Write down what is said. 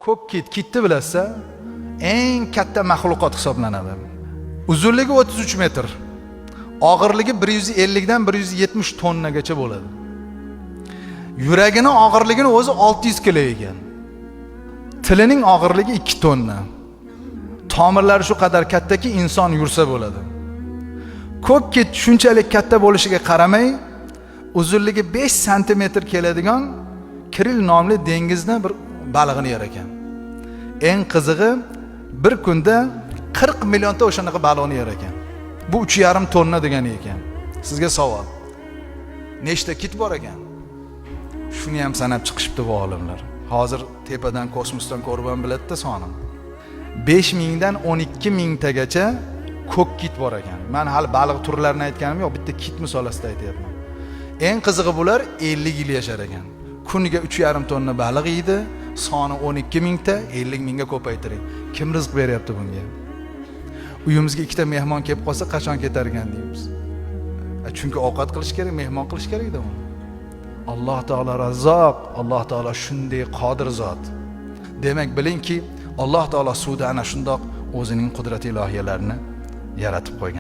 Ko'k kitni bilasizlar, eng katta maxluqot hisoblanadi. Uzunligi 33 metr, og'irligi 150 dan 170 tonnagacha bo'ladi. Yuragini og'irligini o'zi 600 kilo ekan. Tilining og'irligi 2 tonna. Tomirlari shu qadar kattaki, inson yursa bo'ladi. Ko'k kit shunchalik katta bo'lishiga qaramay, uzunligi 5 sm keladigan Kiril nomli dengizdan bir balig'ini yer ekan. Eng qizig'i, bir kunda 40 millionta o'shanaqa baliqni yer ekan. Bu 3,5 tonna degani ekan. Sizga savol. Nechta kit bor ekan? Shuni ham sanab chiqishibdi bu olimlar. Hozir tepadan kosmosdan ko'rib ham biladi-da sonini. 5000 dan 12000 tagacha ko'k kit bor ekan. Men hali baliq turlarini aytganim yo'q, bitta kit misolasida aytyapman. Eng qizig'i bular 50 yil yashar ekan. Kuniga 3,5 tonna baliq yeydi, soni 12000 ta, 50 mingga ko'paytiring. Kim rizq beryapti bunga? Uyimizga ikkita mehmon kelib qolsa qachon ketar ekan deymiz. Chunki ovqat qilish kerak, mehmon qilish kerak-da uni. Alloh taolo Razzoq, Alloh taolo shunday qodir zot. Demak bilingki, Alloh taolo suvda ana shundoq o'zining qudrat ilohiyalarini yaratib qo'ygan.